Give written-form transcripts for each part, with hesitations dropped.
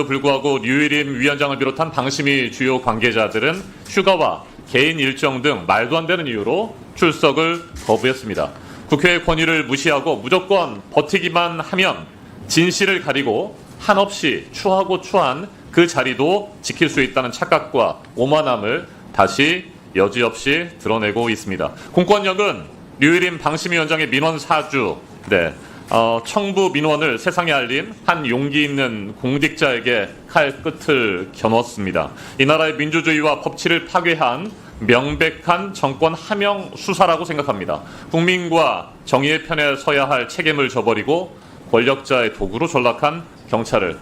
그럼에도 불구하고 류일임 위원장을 비롯한 방심위 주요 관계자들은 휴가와 개인 일정 등 말도 안 되는 이유로 출석을 거부했습니다. 국회의 권위를 무시하고 무조건 버티기만 하면 진실을 가리고 한없이 추하고 추한 그 자리도 지킬 수 있다는 착각과 오만함을 다시 여지없이 드러내고 있습니다. 공권력은 류일임 방심위원장의 민원 사주, 청부 민원을 세상에 알린 한 용기 있는 공직자에게 칼 끝을 겨눴습니다. 이 나라의 민주주의와 법치를 파괴한 명백한 정권 하명 수사라고 생각합니다. 국민과 정의의 편에 서야 할 책임을 져버리고 권력자의 도구로 전락한 경찰을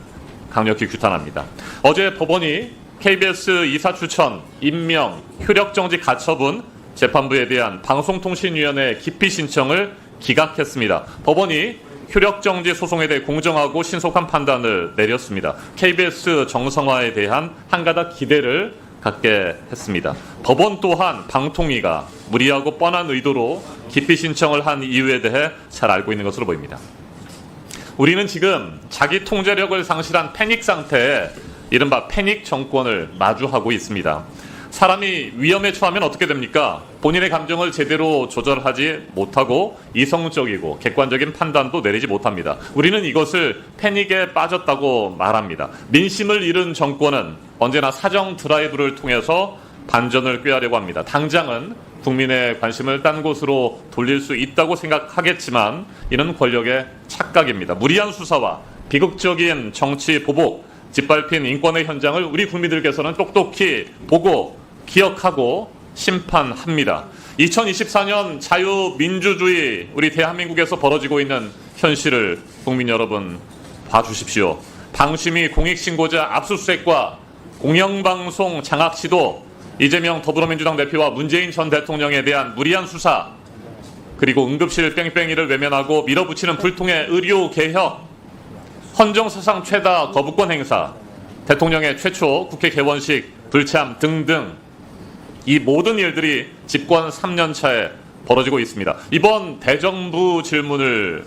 강력히 규탄합니다. 어제 법원이 KBS 이사 추천, 임명, 효력정지 가처분 재판부에 대한 방송통신위원회 기피 신청을 기각했습니다. 법원이 효력정지 소송에 대해 공정하고 신속한 판단을 내렸습니다. KBS 정상화에 대한 한가닥 기대를 갖게 했습니다. 법원 또한 방통위가 무리하고 뻔한 의도로 기피 신청을 한 이유에 대해 잘 알고 있는 것으로 보입니다. 우리는 지금 자기 통제력을 상실한 패닉 상태에 이른바 패닉 정권을 마주하고 있습니다. 사람이 위험에 처하면 어떻게 됩니까? 본인의 감정을 제대로 조절하지 못하고 이성적이고 객관적인 판단도 내리지 못합니다. 우리는 이것을 패닉에 빠졌다고 말합니다. 민심을 잃은 정권은 언제나 사정 드라이브를 통해서 반전을 꾀하려고 합니다. 당장은 국민의 관심을 딴 곳으로 돌릴 수 있다고 생각하겠지만 이는 권력의 착각입니다. 무리한 수사와 비극적인 정치 보복, 짓밟힌 인권의 현장을 우리 국민들께서는 똑똑히 보고 기억하고 심판합니다. 2024년 자유민주주의 우리 대한민국에서 벌어지고 있는 현실을 국민 여러분 봐주십시오. 방심위 공익신고자 압수수색과 공영방송 장악 시도, 이재명 더불어민주당 대표와 문재인 전 대통령에 대한 무리한 수사, 그리고 응급실 뺑뺑이를 외면하고 밀어붙이는 불통의 의료개혁, 헌정사상 최다 거부권 행사, 대통령의 최초 국회 개원식 불참 등등 이 모든 일들이 집권 3년 차에 벌어지고 있습니다. 이번 대정부 질문을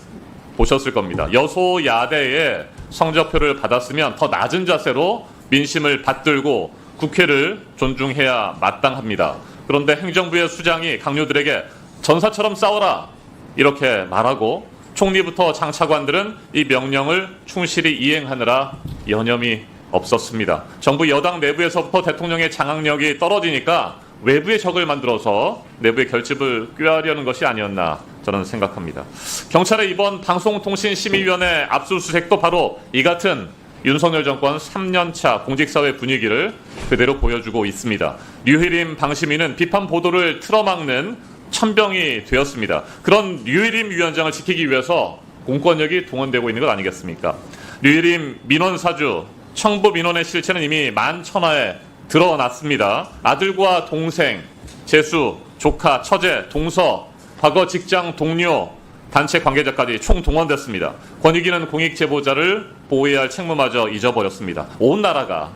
보셨을 겁니다. 여소야대의 성적표를 받았으면 더 낮은 자세로 민심을 받들고 국회를 존중해야 마땅합니다. 그런데 행정부의 수장이 강요들에게 전사처럼 싸워라 이렇게 말하고 총리부터 장차관들은 이 명령을 충실히 이행하느라 여념이 없었습니다. 정부 여당 내부에서부터 대통령의 장악력이 떨어지니까 외부의 적을 만들어서 내부의 결집을 꾀하려는 것이 아니었나 저는 생각합니다. 경찰의 이번 방송통신심의위원회 압수수색도 바로 이 같은 윤석열 정권 3년차 공직사회 분위기를 그대로 보여주고 있습니다. 류일임 방심위는 비판 보도를 틀어막는 천병이 되었습니다. 그런 류일임 위원장을 지키기 위해서 공권력이 동원되고 있는 것 아니겠습니까? 류일임 민원 사주, 청부 민원의 실체는 이미 만천하에 드러났습니다. 아들과 동생, 재수, 조카, 처제, 동서, 과거 직장 동료, 단체 관계자까지 총동원됐습니다. 권익위는 공익 제보자를 보호해야 할 책무마저 잊어버렸습니다. 온 나라가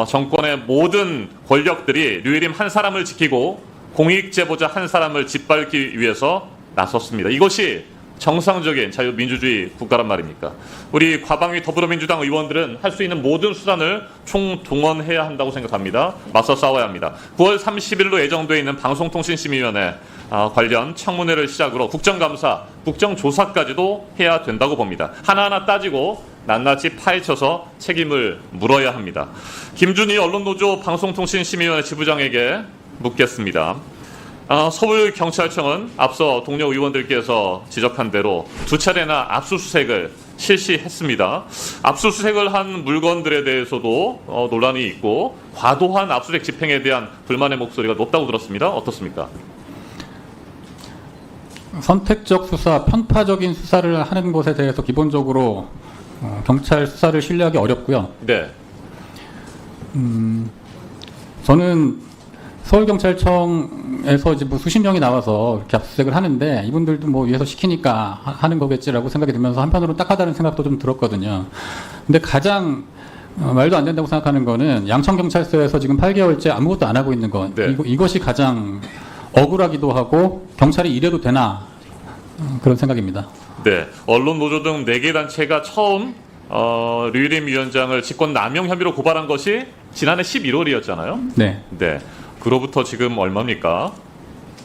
정권의 모든 권력들이 류일임 한 사람을 지키고 공익 제보자 한 사람을 짓밟기 위해서 나섰습니다. 이것이 정상적인 자유민주주의 국가란 말입니까? 우리 과방위 더불어민주당 의원들은 할 수 있는 모든 수단을 총동원해야 한다고 생각합니다. 맞서 싸워야 합니다. 9월 30일로 예정되어 있는 방송통신심의위원회 관련 청문회를 시작으로 국정감사, 국정조사까지도 해야 된다고 봅니다. 하나하나 따지고 낱낱이 파헤쳐서 책임을 물어야 합니다. 김준희 언론노조 방송통신심의위원회 지부장에게 묻겠습니다. 서울경찰청은 앞서 동료 의원들께서 지적한 대로 2차례나 압수수색을 실시했습니다. 압수수색을 한 물건들에 대해서도 논란이 있고 과도한 압수수색 집행에 대한 불만의 목소리가 높다고 들었습니다. 어떻습니까? 선택적 수사, 편파적인 수사를 하는 것에 대해서 기본적으로 경찰 수사를 신뢰하기 어렵고요. 네. 저는 서울경찰청에서 이제 뭐 수십 명이 나와서 이렇게 압수수색을 하는데 이분들도 뭐 위에서 시키니까 하는 거겠지라고 생각이 들면서 한편으로는 딱하다는 생각도 좀 들었거든요. 근데 가장 말도 안 된다고 생각하는 거는 양천경찰서에서 지금 8개월째 아무것도 안 하고 있는 것. 네. 이것이 가장 억울하기도 하고 경찰이 이래도 되나 그런 생각입니다. 네. 언론 노조 등 4개 단체가 처음 류일임 위원장을 직권 남용 혐의로 고발한 것이 지난해 11월이었잖아요. 네. 네. 그로부터 지금 얼마입니까?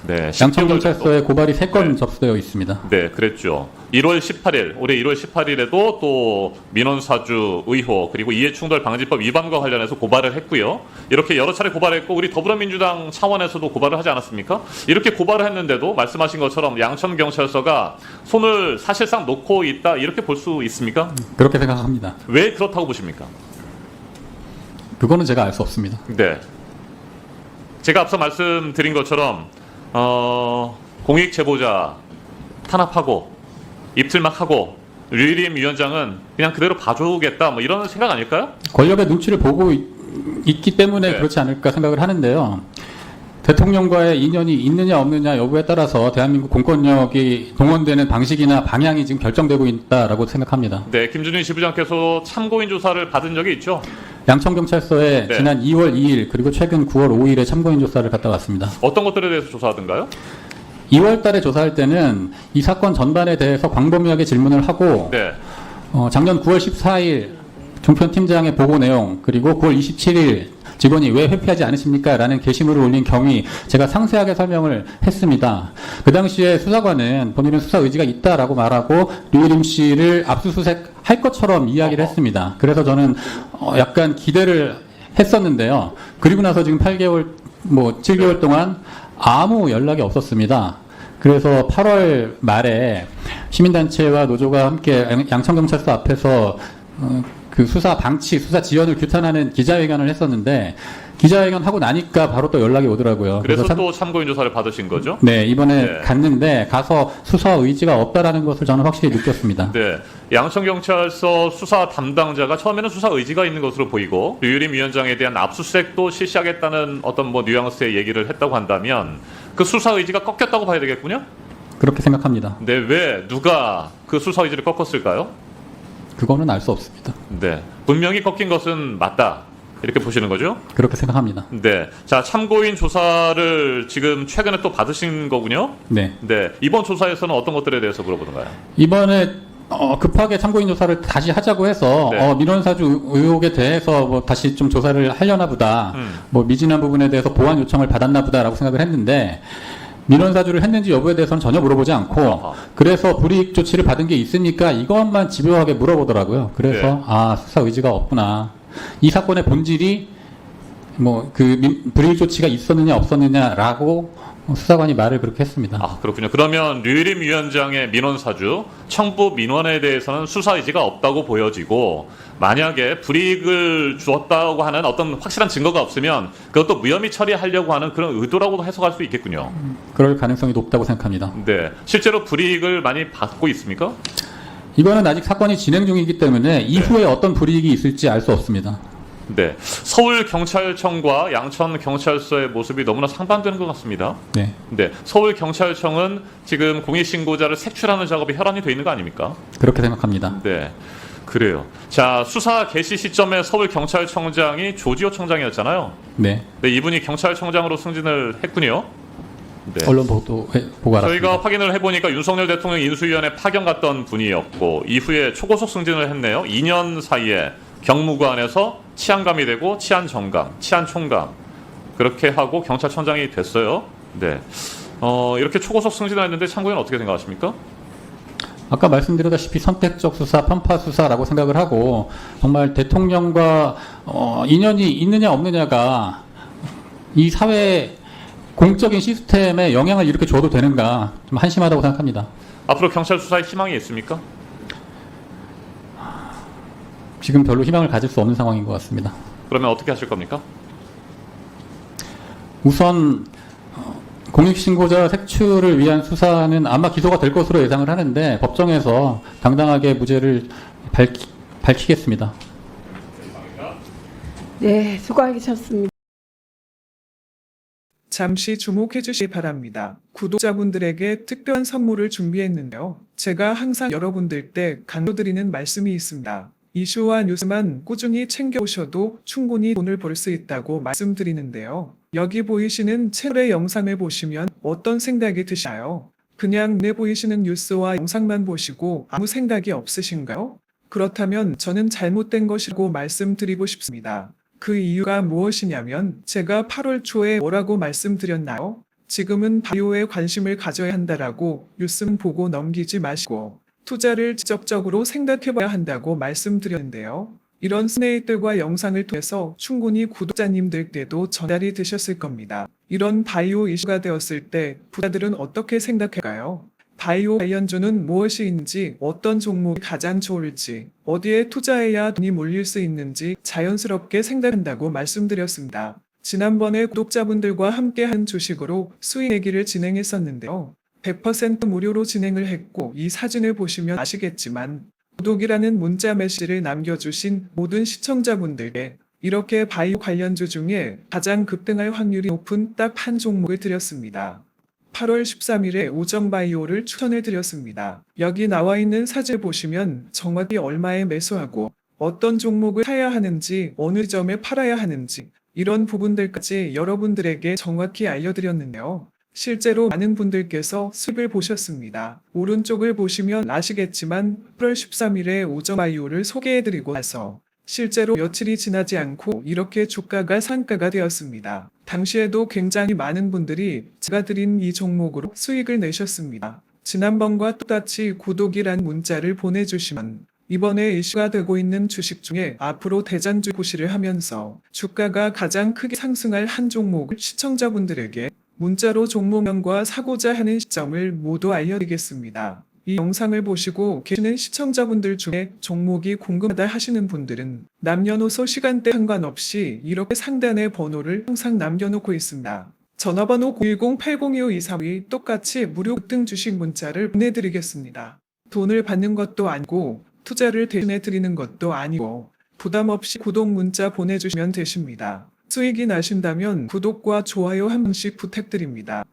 네. 10개월 양천경찰서에 고발이 3건 네. 접수되어 있습니다. 네, 그랬죠. 1월 18일, 올해 1월 18일에도 또 민원사주 의혹 그리고 이해충돌 방지법 위반과 관련해서 고발을 했고요. 이렇게 여러 차례 고발했고 우리 더불어민주당 차원에서도 고발을 하지 않았습니까? 이렇게 고발을 했는데도 말씀하신 것처럼 양천경찰서가 손을 사실상 놓고 있다 이렇게 볼 수 있습니까? 그렇게 생각합니다. 왜 그렇다고 보십니까? 그거는 제가 알 수 없습니다. 네. 제가 앞서 말씀드린 것처럼 공익 제보자 탄압하고 입틀막 하고 류일임 위원장은 그냥 그대로 봐주겠다 뭐 이런 생각 아닐까요? 권력의 눈치를 보고 있기 때문에 네. 그렇지 않을까 생각을 하는데요. 대통령과의 인연이 있느냐 없느냐 여부에 따라서 대한민국 공권력이 동원되는 방식이나 방향이 지금 결정되고 있다라고 생각합니다. 네, 김준일 지부장께서 참고인 조사를 받은 적이 있죠. 양천경찰서에 네. 지난 2월 2일 그리고 최근 9월 5일에 참고인 조사를 갔다 왔습니다. 어떤 것들에 대해서 조사하던가요? 2월 달에 조사할 때는 이 사건 전반에 대해서 광범위하게 질문을 하고 네, 작년 9월 14일 종편팀장의 보고 내용 그리고 9월 27일 직원이 왜 회피하지 않으십니까? 라는 게시물을 올린 경위 제가 상세하게 설명을 했습니다. 그 당시에 수사관은 본인은 수사 의지가 있다라고 말하고 류일임 씨를 압수수색할 것처럼 이야기를 했습니다. 그래서 저는 약간 기대를 했었는데요. 그리고 나서 지금 8개월, 7개월 동안 아무 연락이 없었습니다. 그래서 8월 말에 시민단체와 노조가 함께 양천경찰서 앞에서 그 수사 방치, 수사 지연을 규탄하는 기자회견을 했었는데 기자회견 하고 나니까 바로 또 연락이 오더라고요. 그래서 또 참고인 조사를 받으신 거죠? 네, 이번에 네. 갔는데 가서 수사 의지가 없다라는 것을 저는 확실히 느꼈습니다. 네, 양천경찰서 수사 담당자가 처음에는 수사 의지가 있는 것으로 보이고 류일임 위원장에 대한 압수수색도 실시하겠다는 어떤 뉘앙스의 얘기를 했다고 한다면 그 수사 의지가 꺾였다고 봐야 되겠군요? 그렇게 생각합니다. 네, 왜 누가 그 수사 의지를 꺾었을까요? 그거는 알 수 없습니다. 네, 분명히 꺾인 것은 맞다 이렇게 보시는 거죠? 그렇게 생각합니다. 네, 자 참고인 조사를 지금 최근에 또 받으신 거군요. 네. 네, 이번 조사에서는 어떤 것들에 대해서 물어보는가요? 이번에 급하게 참고인 조사를 다시 하자고 해서 네. 민원사주 의혹에 대해서 다시 좀 조사를 하려나 보다. 미진한 부분에 대해서 보완 요청을 받았나 보다라고 생각을 했는데 민원사주를 했는지 여부에 대해서는 전혀 물어보지 않고 아하. 그래서 불이익 조치를 받은 게 있습니까? 이것만 집요하게 물어보더라고요. 그래서 네. 수사 의지가 없구나. 이 사건의 본질이 불이익 조치가 있었느냐 없었느냐라고 수사관이 말을 그렇게 했습니다. 아, 그렇군요. 그러면 류일임 위원장의 민원사주 청부 민원에 대해서는 수사 의지가 없다고 보여지고 만약에 불이익을 주었다고 하는 어떤 확실한 증거가 없으면 그것도 무혐의 처리하려고 하는 그런 의도라고도 해석할 수 있겠군요. 그럴 가능성이 높다고 생각합니다. 네, 실제로 불이익을 많이 받고 있습니까? 이거는 아직 사건이 진행 중이기 때문에 이후에 어떤 불이익이 있을지 알 수 없습니다. 네, 서울경찰청과 양천경찰서의 모습이 너무나 상반되는 것 같습니다. 네. 네, 서울경찰청은 지금 공익신고자를 색출하는 작업이 혈안이 돼 있는 거 아닙니까? 그렇게 생각합니다. 네, 그래요. 자, 수사 개시 시점에 서울경찰청장이 조지호 청장이었잖아요. 네. 네, 이분이 경찰청장으로 승진을 했군요. 네. 언론 보고 알았습니다. 저희가 확인을 해보니까 윤석열 대통령 인수위원회 파견 갔던 분이었고 이후에 초고속 승진을 했네요. 2년 사이에 경무관에서 치안감이 되고 치안정감, 치안총감 그렇게 하고 경찰청장이 됐어요. 네, 이렇게 초고속 승진을 했는데 참고인 어떻게 생각하십니까? 아까 말씀드렸다시피 선택적 수사, 편파 수사라고 생각을 하고 정말 대통령과 인연이 있느냐 없느냐가 이 사회 공적인 시스템에 영향을 이렇게 줘도 되는가 좀 한심하다고 생각합니다. 앞으로 경찰 수사에 희망이 있습니까? 지금 별로 희망을 가질 수 없는 상황인 것 같습니다. 그러면 어떻게 하실 겁니까? 우선 공익신고자 색출을 위한 수사는 아마 기소가 될 것으로 예상을 하는데 법정에서 당당하게 무죄를 밝히겠습니다. 네, 수고하셨습니다. 잠시 주목해 주시기 바랍니다. 구독자분들에게 특별한 선물을 준비했는데요. 제가 항상 여러분들 때 강조드리는 말씀이 있습니다. 이슈와 뉴스만 꾸준히 챙겨오셔도 충분히 돈을 벌 수 있다고 말씀드리는데요. 여기 보이시는 채널의 영상을 보시면 어떤 생각이 드시나요? 그냥 내 보이시는 뉴스와 영상만 보시고 아무 생각이 없으신가요? 그렇다면 저는 잘못된 것이라고 말씀드리고 싶습니다. 그 이유가 무엇이냐면 제가 8월 초에 뭐라고 말씀드렸나요? 지금은 바이오에 관심을 가져야 한다라고 뉴스만 보고 넘기지 마시고 투자를 지적적으로 생각해봐야 한다고 말씀드렸는데요. 이런 스네이들과 영상을 통해서 충분히 구독자님들께도 전달이 되셨을 겁니다. 이런 바이오 이슈가 되었을 때 부자들은 어떻게 생각할까요? 바이오 관련주는 무엇이 있는지, 어떤 종목이 가장 좋을지, 어디에 투자해야 돈이 몰릴 수 있는지 자연스럽게 생각한다고 말씀드렸습니다. 지난번에 구독자분들과 함께 한 주식으로 수익 내기를 진행했었는데요. 100% 무료로 진행을 했고 이 사진을 보시면 아시겠지만 구독이라는 문자 메시지를 남겨주신 모든 시청자분들께 이렇게 바이오 관련주 중에 가장 급등할 확률이 높은 딱 한 종목을 드렸습니다. 8월 13일에 오정바이오를 추천해 드렸습니다. 여기 나와 있는 사진을 보시면 정확히 얼마에 매수하고 어떤 종목을 사야 하는지 어느 점에 팔아야 하는지 이런 부분들까지 여러분들에게 정확히 알려드렸는데요. 실제로 많은 분들께서 수익을 보셨습니다. 오른쪽을 보시면 아시겠지만 8월 13일에 오정바이오를 소개해드리고 나서 실제로 며칠이 지나지 않고 이렇게 주가가 상가가 되었습니다. 당시에도 굉장히 많은 분들이 제가 드린 이 종목으로 수익을 내셨습니다. 지난번과 똑같이 구독이란 문자를 보내주시면 이번에 이슈가 되고 있는 주식 중에 앞으로 대장주 고시를 하면서 주가가 가장 크게 상승할 한 종목을 시청자분들에게 문자로 종목명과 사고자 하는 시점을 모두 알려드리겠습니다. 이 영상을 보시고 계시는 시청자분들 중에 종목이 궁금하다 하시는 분들은 남녀노소 시간대 상관없이 이렇게 상단에 번호를 항상 남겨놓고 있습니다. 전화번호 010-802-5232 똑같이 무료 급등 주식 문자를 보내드리겠습니다. 돈을 받는 것도 아니고 투자를 대신해 드리는 것도 아니고 부담 없이 구독 문자 보내주시면 되십니다. 수익이 나신다면 구독과 좋아요 한 번씩 부탁드립니다.